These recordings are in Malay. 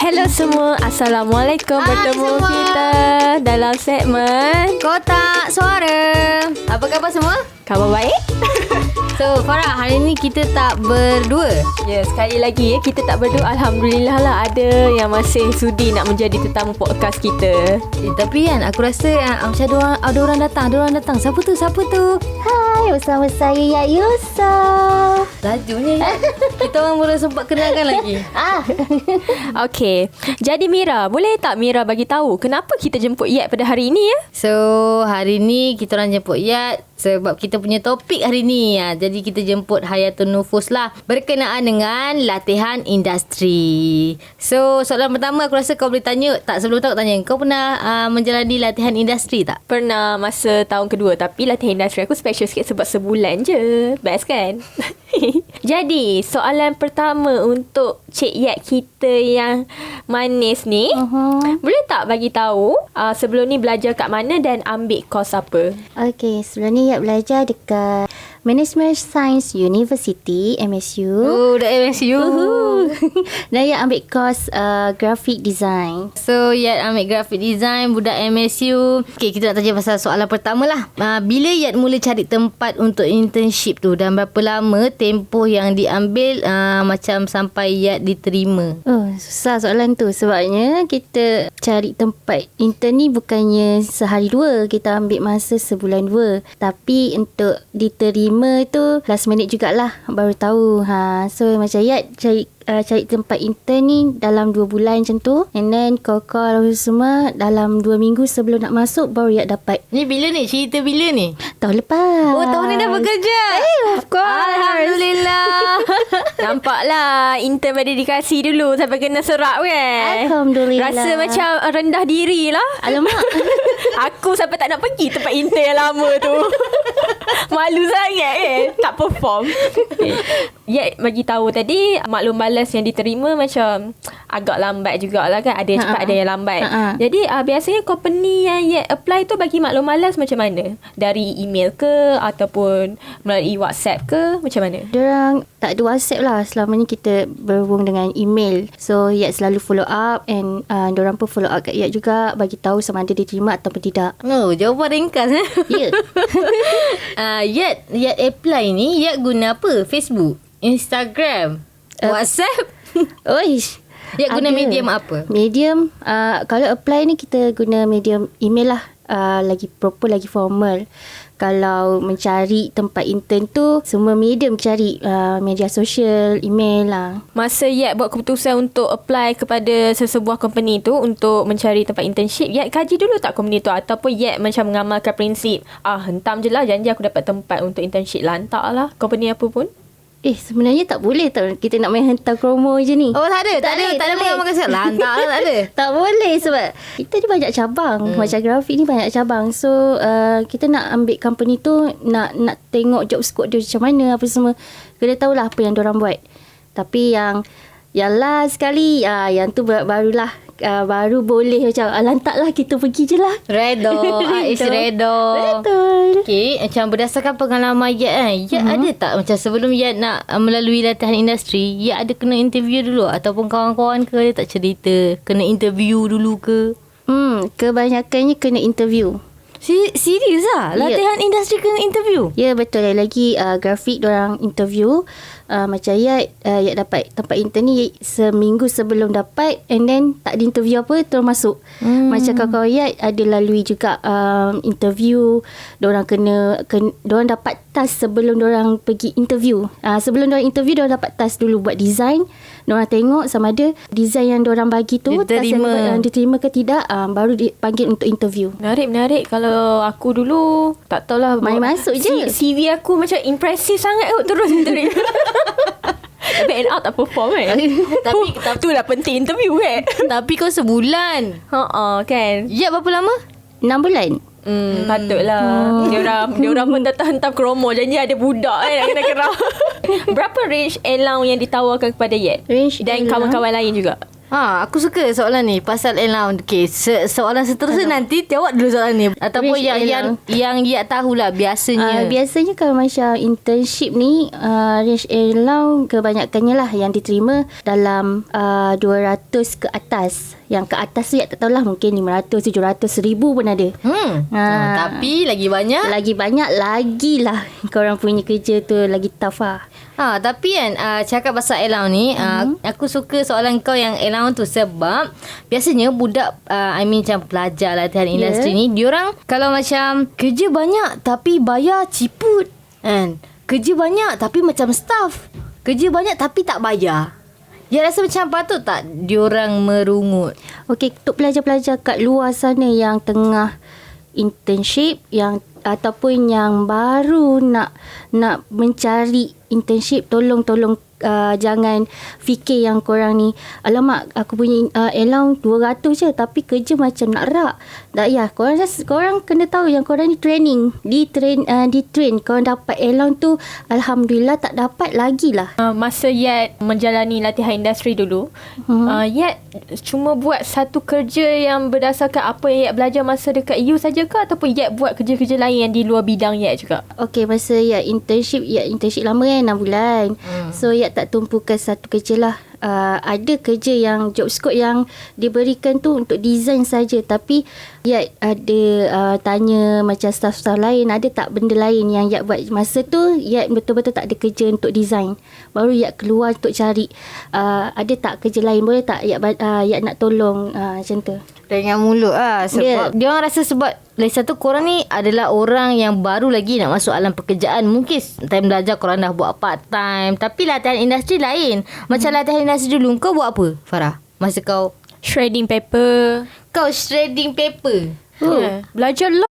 Hello semua, Assalamualaikum. Bertemu semua. kita dalam segmen Kotak Suara. Apa khabar semua? Khabar baik? So Farah, hari ni kita tak berdua. Ya, sekali lagi kita tak berdua. Alhamdulillah lah ada yang masih sudi nak menjadi tetamu podcast kita. Tapi kan aku rasa macam ada orang datang. Siapa tu? Hai, bersama saya Ya Yusof. Lajunya kita orang belum sempat kenalkan lagi. Okey, jadi Mira, boleh tak Mira bagi tahu kenapa kita jemput Yat pada hari ini ya? So hari ni kita orang jemput Yat sebab kita punya topik hari ni. Jadi kita jemput Hayatun Nufus lah, berkenaan dengan latihan industri. So soalan pertama aku rasa kau boleh tanya. Tak, sebelum tu aku tanya, kau pernah menjalani latihan industri tak? Pernah masa tahun kedua, tapi latihan industri aku special sikit sebab sebulan je. Best kan? Jadi, soalan pertama untuk Cik Yat kita yang manis ni, boleh tak bagi tahu sebelum ni belajar kat mana dan ambil kos apa? Okey, sebelum ni Yat belajar dekat Management Science University, MSU. Oh, dah MSU. Dan Yat ambil kos graphic design. So Yat ambil graphic design, budak MSU. Okay, kita nak tanya pasal soalan pertama lah. Bila Yat mula cari tempat untuk internship tu, dan berapa lama tempoh yang diambil macam sampai Yat diterima? Oh, susah soalan tu. Sebabnya kita cari tempat intern ni bukannya sehari dua. Kita ambil masa sebulan dua. Tapi untuk diterima tu last minute jugalah, baru tahu. So macam Yat cari tempat intern ni dalam 2 bulan macam tu. And then call semua dalam 2 minggu sebelum nak masuk baru Yat dapat. Ni bila ni? Cerita bila ni? Tahun lepas. Oh, tahun ni dah bekerja? Of course. Alhamdulillah. Nampaklah intern berdedikasi dulu sampai kena serap kan? Alhamdulillah. Rasa macam rendah diri lah. Alamak. Aku sampai tak nak pergi tempat intern yang lama tu. Malu sangat tak perform. Ya, bagi tahu tadi maklum balas yang diterima macam agak lambat jugalah kan. Ada yang cepat, ada yang lambat. Jadi biasanya company yang apply tu bagi maklum balas macam mana? Dari email ke ataupun melalui WhatsApp ke, macam mana? Diorang tak ada WhatsApp lah. Selama ni kita berhubung dengan email. So Yat selalu follow up. And diorang pun follow up kat Yat juga, bagi tahu sama ada diterima ataupun tidak. Oh, jawapan ringkas. Ya. Yat apply ni Yat guna apa? Facebook, Instagram, WhatsApp? Oish. Yat guna ada. medium apa? Medium. Kalau apply ni kita guna medium email lah. Lagi proper, lagi formal. Kalau mencari tempat intern tu, semua medium cari. Media sosial, email lah. Masa Yat buat keputusan untuk apply kepada sesebuah company tu untuk mencari tempat internship, Yat kaji dulu tak company tu? Ataupun Yat macam mengamalkan prinsip, hentam je lah, janji aku dapat tempat untuk internship, lantak lah company apa pun? Sebenarnya tak boleh tau. Kita nak main hentam kromo je ni. Oh, tak ada mengamalkan siap. Lantak lah, tak ada. Tak boleh sebab kita ni banyak cabang. Macam grafik ni banyak cabang. So kita nak ambil company tu, nak tengok job scope dia macam mana, apa semua. Kena tahulah apa yang diorang buat. Tapi yang last sekali, yang tu barulah baru boleh macam lantaklah kita pergi je lah. Redo. Ais redo. Betul. Okay, macam berdasarkan pengalaman Yat kan, Yat ada tak macam sebelum Yat nak melalui latihan industri, Yat ada kena interview dulu ataupun kawan-kawan ke, dia tak cerita kena interview dulu ke? Kebanyakannya kena interview. Serius lah? Latihan industri kena interview? Ya, betul. Lagi grafik diorang interview. Macam Yat dapat tempat intern ni seminggu sebelum dapat, and then tak ada interview apa, terus masuk. Macam kawan-kawan Yat ada lalui juga interview. Diorang diorang dapat task sebelum diorang pergi interview. Sebelum diorang interview, diorang dapat task dulu buat design. Diorang tengok sama ada design yang diorang bagi tu diterima ke tidak, baru dipanggil untuk interview. Menarik. Kalau aku dulu tak tahulah, main masuk je. CV aku macam impresif sangat kot, terus interview. Tapi end up tak perform kan. Tapi itulah penting interview kan. Tapi kau sebulan. Kan. Yat berapa lama? 6 bulan. Patutlah. Diorang pun datang hentam kromo, janji ada budak nak kena kerah. Berapa range allowance yang ditawarkan kepada Yat? Range dan allowance? kawan-kawan lain juga? Aku suka soalan ni pasal allowance. Okay, soalan seterusnya nanti jawab dulu soalan ni. Ataupun Rich yang Yat tahulah biasanya. Biasanya kalau macam internship ni range allowance kebanyakannya lah yang diterima dalam 200 ke atas. Yang ke atas tu tak tahulah, mungkin 500, 700, 1000 pun ada. Tapi lagi banyak. Lagi banyak lagilah korang punya kerja tu lagi tough lah. Tapi kan cakap pasal allowance ni, aku suka soalan kau yang allowance tu sebab biasanya budak macam pelajar latihan industri ni, diorang kalau macam kerja banyak tapi bayar ciput kan. Kerja banyak tapi macam staff. Kerja banyak tapi tak bayar. Ya, rasa macam patut tak diorang merungut? Okey, untuk pelajar-pelajar kat luar sana yang tengah internship yang ataupun yang baru nak mencari internship, tolong jangan fikir yang korang ni, alamak aku punya allowance 200 je tapi kerja macam nak rak. Tak ya, korang kena tahu yang korang ni training, di train korang dapat allowance tu, alhamdulillah. Tak dapat lagi lah. Masa Yat menjalani latihan industri dulu, Yat cuma buat satu kerja yang berdasarkan apa yang Yat belajar masa dekat EU saja ke, ataupun Yat buat kerja-kerja lain yang di luar bidang Yat juga? Okey, masa internship lama kan, 6 bulan. So tak tumpukan satu kerja lah. Ada kerja yang job scope yang diberikan tu untuk design saja, tapi ada tanya macam staff-staff lain, ada tak benda lain yang Yat buat masa tu. Yat betul-betul tak ada kerja untuk design, baru Yat keluar untuk cari ada tak kerja lain, boleh tak Yat nak tolong macam tu. Dengan mulut sebab dia orang rasa sebab lagi satu korang ni adalah orang yang baru lagi nak masuk alam pekerjaan. Mungkin time belajar korang dah buat part time, tapi latihan industri lain. Macam latihan industri dulu, kau buat apa Farah masa kau Shredding paper. Kau shredding paper? Belajar lah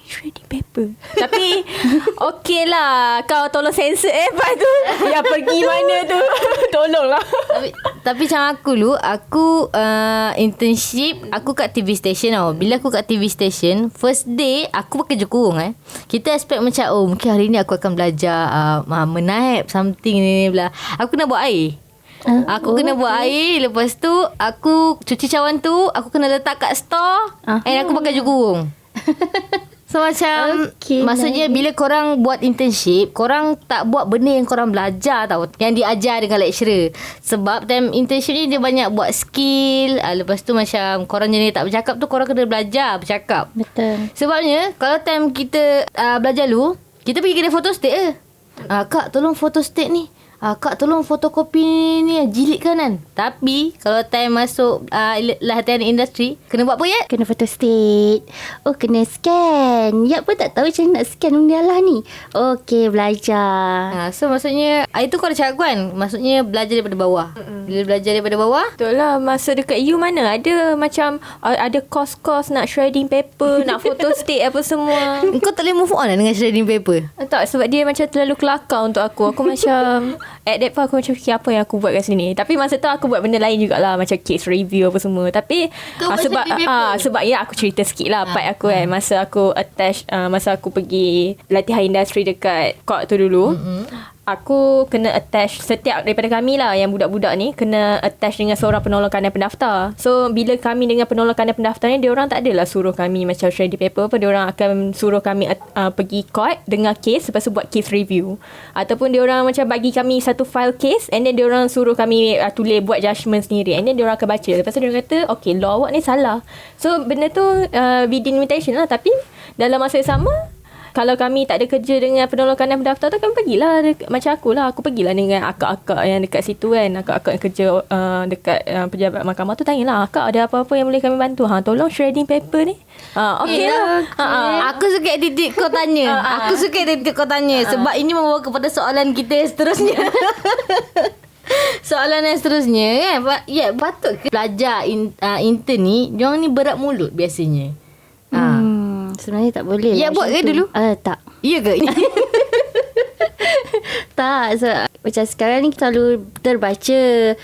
shredding paper. Tapi okey lah, kau tolong sensor lepas tu yang pergi mana tu. Tolonglah. Tapi macam aku dulu, aku internship aku kat TV station tau. Bila aku kat TV station, first day aku pakai kerja kurung Kita expect macam mungkin hari ni aku akan belajar menaip something ni bla. Aku kena buat air. Aku kena buat air. Lepas tu aku cuci cawan tu aku kena letak kat store. And aku pakai kerja kurung. So macam maksudnya bila korang buat internship, korang tak buat benda yang korang belajar tau, yang diajar dengan lecturer. Sebab time internship ni dia banyak buat skill. Lepas tu macam korang jenis tak bercakap tu, korang kena belajar bercakap. Betul. Sebabnya kalau time kita belajar dulu, kita pergi kedai photostat Kak tolong photostat ni, Kak tolong fotokopi ni, jilidkan kan. Tapi kalau time masuk latihan industri, kena buat apa Kena photostat. Kena scan. Yat pun tak tahu macam nak scan benda lah ni. Okey, belajar. So maksudnya itu kau dah cakap kan, maksudnya belajar daripada bawah. Bila belajar daripada bawah, betul lah. Masa dekat you mana ada macam ada course nak shredding paper, nak photostat apa semua. kau tak boleh move on lah dengan shredding paper? Tak, sebab dia macam terlalu kelakar untuk aku. Aku macam at that point aku macam fikir apa yang aku buat kat sini. Tapi masa tu aku buat benda lain jugalah, macam case review apa semua. Tapi sebab aku cerita sikit lah part aku kan. Masa aku attach, masa aku pergi latihan industri dekat Kok tu dulu, aku kena attach, setiap daripada kami lah yang budak-budak ni kena attach dengan seorang penolong kanan pendaftar. So bila kami dengan penolong kanan pendaftar ni, diorang tak adalah suruh kami macam shredding paper apa. Diorang akan suruh kami pergi court dengar case, lepas tu buat case review. Ataupun diorang macam bagi kami satu file case, and then diorang suruh kami tulis, buat judgement sendiri, and then diorang akan baca. Lepas tu diorang kata okay, law awak ni salah. So benda tu within limitation lah. Tapi dalam masa yang sama, kalau kami tak ada kerja dengan penolong kanan pendaftar tu, kami pergilah macam akulah. Aku pergilah dengan akak-akak yang dekat situ kan. Akak-akak yang kerja dekat pejabat mahkamah tu, tanyalah, akak ada apa-apa yang boleh kami bantu? Tolong shredding paper ni. Okey lah. Aku suka attitude kau tanya. Aku suka attitude kau tanya. Sebab ini membawa kepada soalan kita seterusnya. Soalan yang seterusnya kan. Patut ke pelajar intern ni, diorang ni berat mulut biasanya? Sebenarnya tak boleh. Ya, buat ke dulu? Tak. Ya ke? Tak, macam sekarang ni selalu terbaca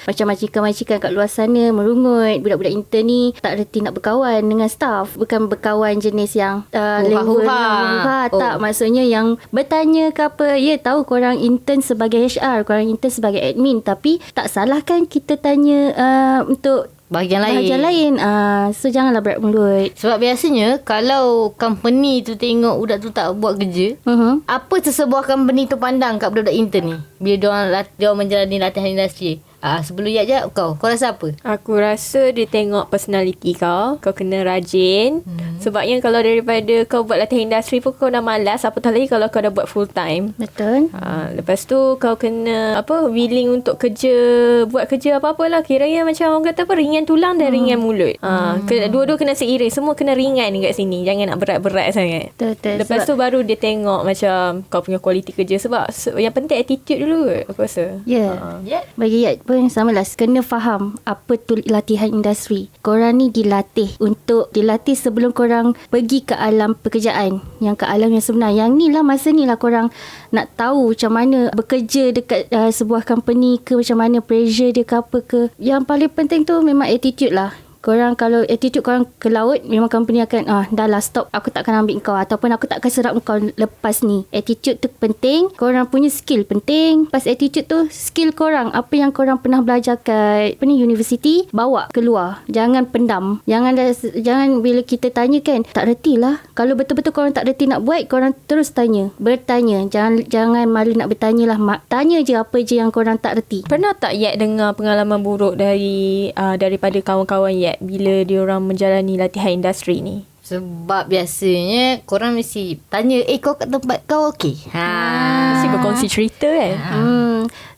macam majikan-majikan kat luar sana merungut. Budak-budak intern ni tak reti nak berkawan dengan staff. Bukan berkawan jenis yang level Hura-hura. Tak, maksudnya yang bertanya ke apa. Ya, tahu korang intern sebagai HR, korang intern sebagai admin. Tapi tak salahkan kita tanya untuk Bahagian lain. So janganlah berat mulut. Sebab biasanya kalau company tu tengok budak tu tak buat kerja, apa sesebuah company tu pandang kat budak-budak intern ni bila diorang menjalani latihan industri? Sebelum Yat kau rasa apa? Aku rasa dia tengok personality kau. Kau kena rajin. Sebabnya kalau daripada kau buat latihan industri pun kau dah malas. Apatah lagi kalau kau dah buat full time. Betul. Lepas tu kau kena willing untuk buat kerja apa-apalah. Kiranya macam orang kata ringan tulang dan ringan mulut. Dua-dua kena seiring. Semua kena ringan kat sini. Jangan nak berat-berat sangat. Betul. Lepas tu baru dia tengok macam kau punya kualiti kerja. Sebab yang penting attitude dulu aku rasa. Ya. Bagi Yat pun sama lah. Kena faham apa tu latihan industri. Korang ni dilatih sebelum korang pergi ke alam pekerjaan. Yang ke alam yang sebenar. Yang ni lah, masa ni lah korang nak tahu macam mana bekerja dekat sebuah company ke, macam mana pressure dia ke apa ke. Yang paling penting tu memang attitude lah. Korang kalau attitude korang ke laut, memang company akan dah lah stop, aku tak akan ambil kau, ataupun aku tak akan serap kau lepas ni. Attitude tu penting. Korang punya skill penting. Pas attitude tu, skill korang, apa yang korang pernah belajar kat universiti, bawa keluar. Jangan pendam. Jangan bila kita tanya kan, tak reti lah. Kalau betul-betul korang tak reti nak buat, korang terus bertanya. Jangan malu nak bertanya lah. Tanya je apa je yang korang tak reti. Pernah tak Yat dengar pengalaman buruk daripada kawan-kawan Yat bila diorang menjalani latihan industri ni? Sebab biasanya korang mesti tanya, kau kat tempat kau okey? Mesti berkongsi cerita kan?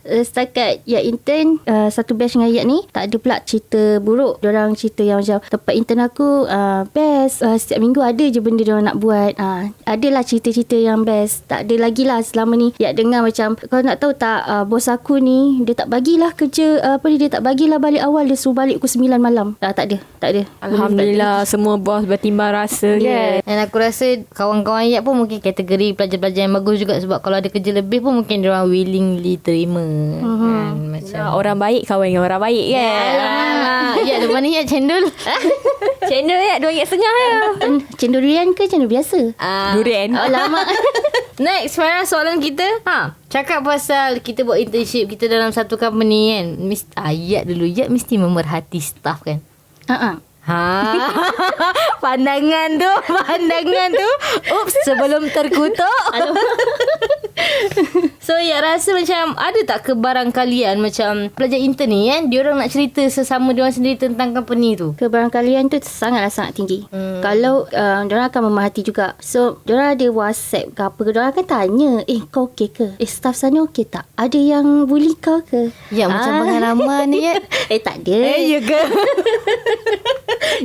Setakat Yat intern satu batch dengan Yat ni, tak ada pula cerita buruk. Diorang cerita yang macam tempat intern aku best, setiap minggu ada je benda diorang nak buat. Adalah cerita-cerita yang best. Tak ada lagi lah selama ni Yat dengar macam, kau nak tahu tak, bos aku ni dia tak bagilah kerja dia tak bagilah balik awal, dia suruh balik pukul 9 malam. Tak ada. Alhamdulillah, semua bos bertimbang rasa kan. Dan aku rasa kawan-kawan Yat pun mungkin kategori pelajar-pelajar yang bagus juga. Sebab kalau ada kerja lebih pun mungkin diorang willingly terima. Kan, macam orang baik kawan dengan orang baik kan. Ya, lepas ni Yat cendol. Cendol Yat RM2.5 ya. Cendol durian ke cendol biasa? Durian. Lama. Next, Farah, soalan kita. Cakap pasal kita buat internship, kita dalam satu company kan. Yat dulu. Yat mesti memerhati staff kan? Pandangan tu Oops, sebelum terkutuk. So Yat rasa macam ada tak kebarangkalian macam pelajar intern ni kan, diorang nak cerita sesama diorang sendiri tentang company tu? Kebarangkalian tu sangat tinggi. Kalau diorang akan memerhati juga. So diorang ada WhatsApp ke apa, diorang akan tanya, kau okey ke? Staff sana okey tak? Ada yang bully kau ke? Ya, macam pengalaman ni Yat. Tak ada. Ya ke?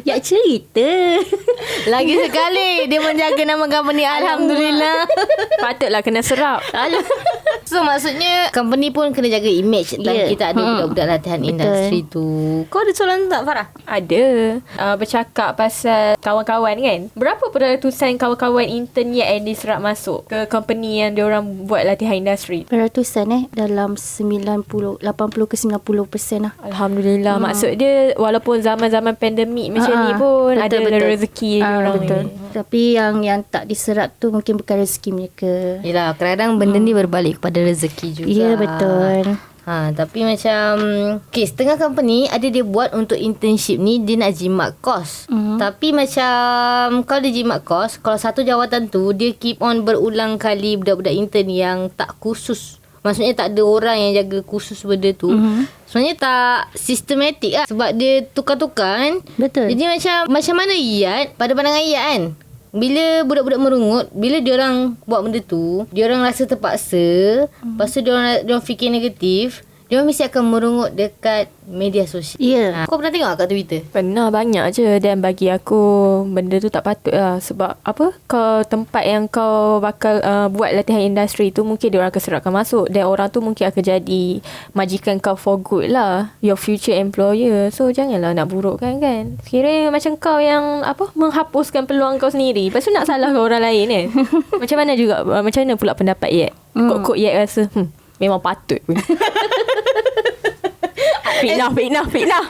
Yat cerita. Lagi sekali dia menjaga nama company. Alhamdulillah. Patutlah kena serap. So maksudnya company pun kena jaga image dan kita ada budak-budak latihan industri tu. Kau ada soalan tak, Farah? Ada. Bercakap pasal kawan-kawan kan. Berapa peratusan kawan-kawan intern yang diserap masuk ke company yang diorang buat latihan industri? Peratusan dalam 80 ke 90% lah. Alhamdulillah. Maksud dia walaupun zaman-zaman pandemik macam ni pun ada rezeki diorang betul. ni. Tapi yang tak diserap tu mungkin bukan rezeki mereka. Yelah, kadang-kadang benda ni berbalik kepada rezeki juga. Ya, betul. Tapi macam setengah company ada dia buat untuk internship ni dia nak jimat kos. Tapi macam kalau dia jimat kos, kalau satu jawatan tu dia keep on berulang kali budak-budak intern yang tak khusus. Maksudnya tak ada orang yang jaga khusus benda tu. Sebenarnya tak sistematik lah. Sebab dia tukar-tukar kan. Betul. Jadi macam mana Yat, pada pandangan Yat kan, bila budak-budak merungut, bila diorang buat benda tu, diorang rasa terpaksa, lepas tu diorang fikir negatif, diorang mesti akan merungut dekat media sosial. Ya. Kau pernah tengok kat Twitter? Pernah, banyak je. Dan bagi aku benda tu tak patut lah. Sebab kau tempat yang kau bakal buat latihan industri tu, mungkin diorang akan serapkan masuk. Dan orang tu mungkin akan jadi majikan kau for good lah, your future employer. So janganlah nak burukkan kan. Kira macam kau yang menghapuskan peluang kau sendiri, lepas tu nak salahkan orang lain kan. Macam mana pula pendapat Yat? Kok Yat rasa Memang patut pun. Fitnah.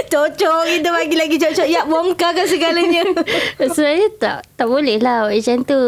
Cocok kita bagi lagi cocok. Ya, bongkarkan segalanya. Sebenarnya tak boleh lah macam tu.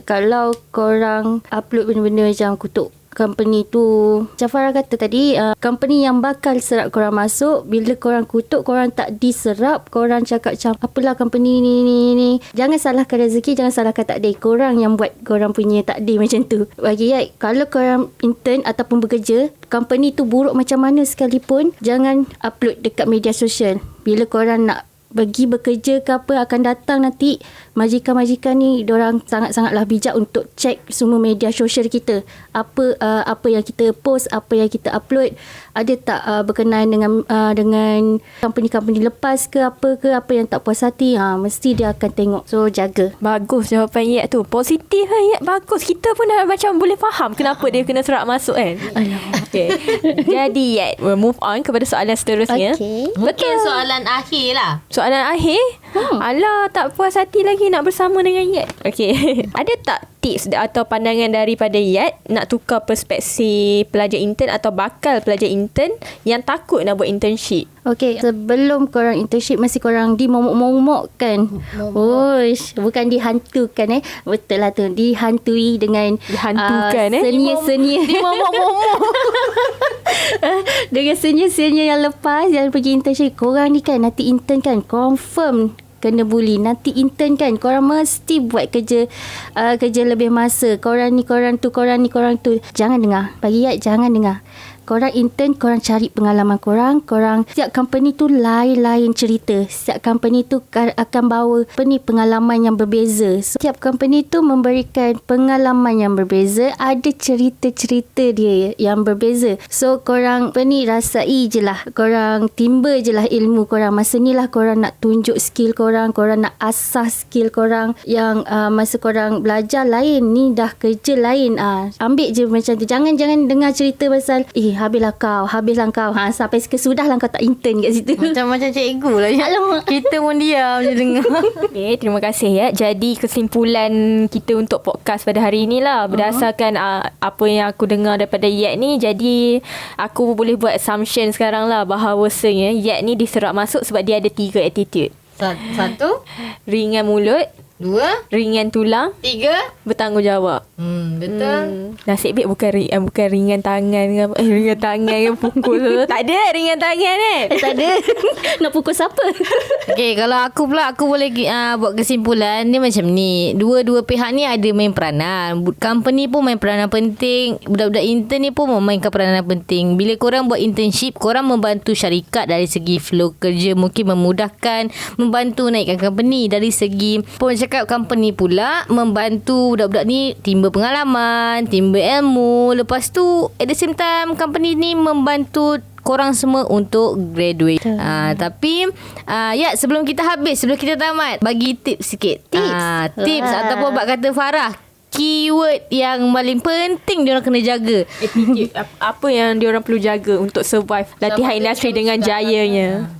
Kalau korang upload benda-benda macam kutuk company tu, macam Farah kata tadi, company yang bakal serap korang masuk, bila korang kutuk, korang tak diserap, korang cakap macam apalah company ni. Jangan salahkan rezeki, jangan salahkan takdir. Korang yang buat korang punya takdir macam tu. Bagi Yat, kalau korang intern ataupun bekerja, company tu buruk macam mana sekalipun, jangan upload dekat media sosial. Bila korang nak pergi bekerja ke apa, akan datang nanti majikan-majikan ni, diorang sangat-sangatlah bijak untuk check semua media sosial kita. Apa yang kita post, apa yang kita upload, ada tak berkenaan dengan company-company lepas ke apa yang tak puas hati, mesti dia akan tengok. So jaga. Bagus jawapan Yat tu. Positif lah Yat. Bagus. Kita pun dah macam boleh faham kenapa dia kena serap masuk kan. Okay. Jadi Yat, we'll move on kepada soalan seterusnya. Okay. Mungkin soalan akhir lah. Soalan akhir. Alah, tak puas hati lagi nak bersama dengan Yat. Okay. Ada tak tips atau pandangan daripada Yat nak tukar perspektif pelajar intern atau bakal pelajar intern yang takut nak buat internship? Okay, sebelum korang internship mesti korang dimomok-momokkan. Oish, bukan dihantukan Betul lah tu. Dihantui dengan Dihantukan senior-senior. Dimomok-momok. Dengan senior-senior yang lepas yang pergi internship. Korang ni kan nanti intern kan confirm kena bully. Nanti intern kan korang mesti buat kerja lebih masa. Korang ni korang tu. Jangan dengar. Bagi Yat, jangan dengar. Korang intern, korang cari pengalaman korang. Setiap company tu lain-lain cerita. Setiap company tu akan bawa pengalaman yang berbeza. Setiap company tu memberikan pengalaman yang berbeza. Ada cerita-cerita dia yang berbeza. So korang rasai je lah. Korang timba je lah ilmu korang. Masa ni lah korang nak tunjuk skill korang. Korang nak asah skill korang. Yang masa korang belajar lain, ni dah kerja lain. Ambil je macam tu. Jangan dengar cerita pasal habislah kau. Sampai sudahlah kau tak intern kat situ. Macam cikgu lah. Kita pun diam je dengar. Okay, terima kasih ya. Jadi kesimpulan kita untuk podcast pada hari ni lah, berdasarkan apa yang aku dengar daripada Yat ni, jadi aku boleh buat assumption sekarang lah bahawasanya Yat ni diserap masuk sebab dia ada 3 attitude. 1, ringan mulut, 2, ringan tulang, 3, bertanggungjawab. Betul. Nasib baik bukan ringan tangan ke apa. Ringan tangan ke pukul. Tak ada ringan tangan kan? Tak ada. Nak pukul siapa? Okay, kalau aku pula, aku boleh buat kesimpulan ni macam ni. Dua-dua pihak ni ada main peranan. Company pun main peranan penting. Budak-budak intern ni pun memainkan peranan penting. Bila korang buat internship, korang membantu syarikat dari segi flow kerja. Mungkin memudahkan, membantu naikkan company. Dari segi company pula membantu budak-budak ni timba pengalaman, timba ilmu. Lepas tu at the same time company ni membantu korang semua untuk graduate. Tapi ya, sebelum kita tamat, bagi tips sikit. Tips ataupun bak kata Farah, keyword yang paling penting diorang kena jaga. Attitude. Apa yang diorang perlu jaga untuk survive latihan industri dengan jayanya.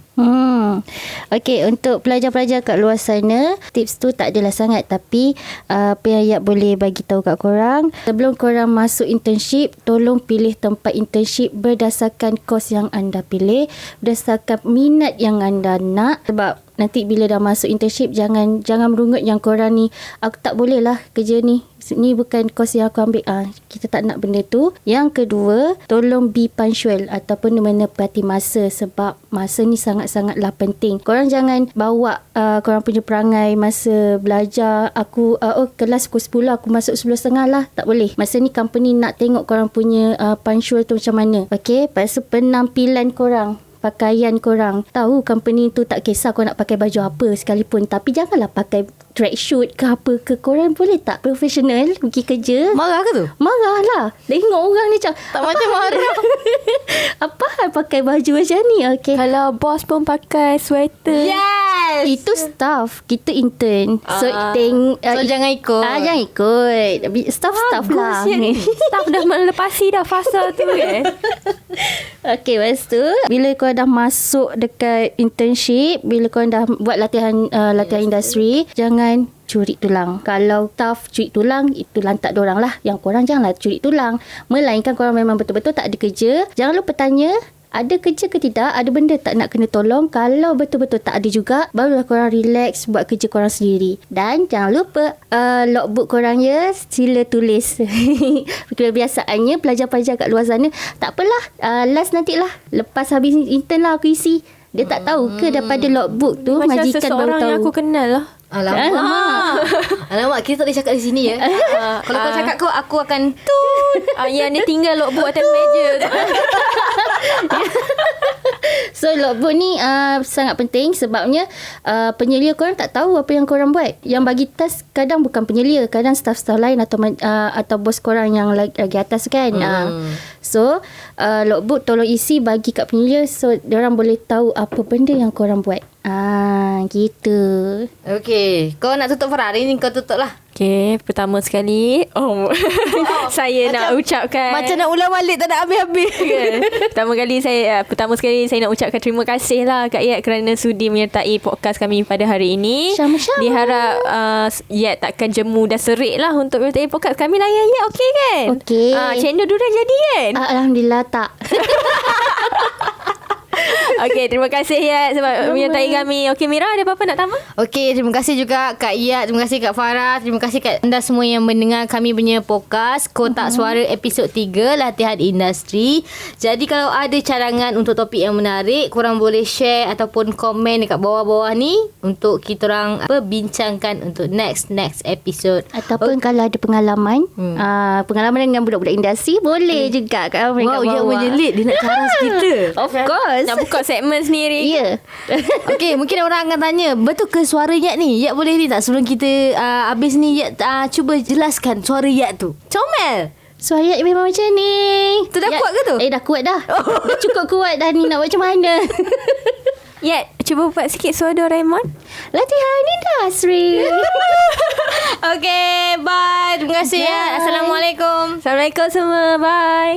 Okay, untuk pelajar-pelajar kat luar sana, tips tu tak adalah sangat, tapi apa yang Yat boleh bagi tahu kat korang, sebelum korang masuk internship, tolong pilih tempat internship berdasarkan kos yang anda pilih, berdasarkan minat yang anda nak. Sebab nanti bila dah masuk internship, jangan merungut yang korang ni, aku tak boleh lah kerja ni bukan kos yang aku ambil. Kita tak nak benda tu. Yang kedua, tolong be punctual ataupun menepati masa, sebab masa ni sangat-sangatlah penting. Korang jangan bawa korang punya perangai masa belajar. Aku kelas pukul 10, aku masuk 10.30 lah. Tak boleh. Masa ni company nak tengok korang punya punctual tu macam mana. Okay, lepas tu penampilan korang, pakaian korang. Tahu company tu tak kisah kau nak pakai baju apa sekalipun, tapi janganlah pakai tracksuit ke apa ke. Korang boleh tak profesional pergi kerja? Marah ke tu? Marah lah. Tengok orang ni macam tak macam marah. Apa hal pakai baju macam ni? Okay. Kalau bos pun pakai sweater. Yes. Itu staff. Kita intern. So so jangan ikut. Jangan ikut. Staff lah. Staff dah melepasi dah fasa tu Okay, lepas tu bila kau dah masuk dekat internship, bila kau dah buat latihan industri, jangan curi tulang. Kalau staff curi tulang, itu lantak dorang lah. Yang korang janganlah curi tulang. Melainkan korang memang betul-betul tak ada kerja. Jangan lupa tanya, ada kerja ke tidak, ada benda tak nak kena tolong. Kalau betul-betul tak ada juga, barulah korang relax buat kerja korang sendiri. Dan jangan lupa logbook korang ya, sila tulis. Kebiasaannya pelajar-pelajar kat luar sana, tak apalah, last nantilah, lepas habis intern lah aku isi. Dia tak tahu ke daripada logbook tu Macam majikan baru seseorang tahu. yang aku kenal lah. Alamak. Alamak, kita tak boleh cakap di sini ya. Kalau kau cakap aku akan tut. Yang dia tinggal logbook atas meja tu. So logbook ni sangat penting sebabnya penyelia korang tak tahu apa yang korang buat. Yang bagi task kadang bukan penyelia, kadang staff-staff lain atau bos korang yang lagi atas kan. So logbook tolong isi bagi kat penyelia, so diorang boleh tahu apa benda yang korang buat. Gitu. Okey, kau nak tutup Ferrari ni, kau tutup lah. Okay, pertama sekali saya nak ucapkan, Macam nak ulang balik, tak nak habis-habis. Pertama sekali saya nak ucapkan terima kasih lah Kak Yat kerana sudi menyertai podcast kami pada hari ini. Sama-sama. Diharap Yat takkan jemu dan serik lah untuk menyertai podcast kami lah Yat. Okey kan? Okey. Cendol dah jadi kan? Alhamdulillah tak. Okey, terima kasih Yat sebab menyertai kami. Okey, Mira ada apa-apa nak tambah? Okey, terima kasih juga Kak Yat, terima kasih Kak Farah, terima kasih kat anda semua yang mendengar kami punya podcast Kotak Suara episod 3 Latihan Industri. Jadi kalau ada cadangan untuk topik yang menarik, korang boleh share ataupun komen dekat bawah-bawah ni untuk kita orang bincangkan untuk next episode. Ataupun kalau ada pengalaman pengalaman dengan budak-budak industri, boleh juga kat Wow, yang menyelit dia nak caras kita. Of course. Nak buka segmen sendiri. Ya. Okey, mungkin orang akan tanya, betul ke suara Yat ni? Yat boleh ni tak sebelum kita habis ni Yat cuba jelaskan suara Yat tu. Comel. Suara Yat memang macam ni. Tu dah kuat ke tu? Dah kuat dah. Dah cukup kuat dah ni, nak buat macam mana. Yat, cuba buat sikit suara Doraemon. Latihan industri. Okey, bye. Terima kasih Yat. Assalamualaikum. Assalamualaikum semua. Bye.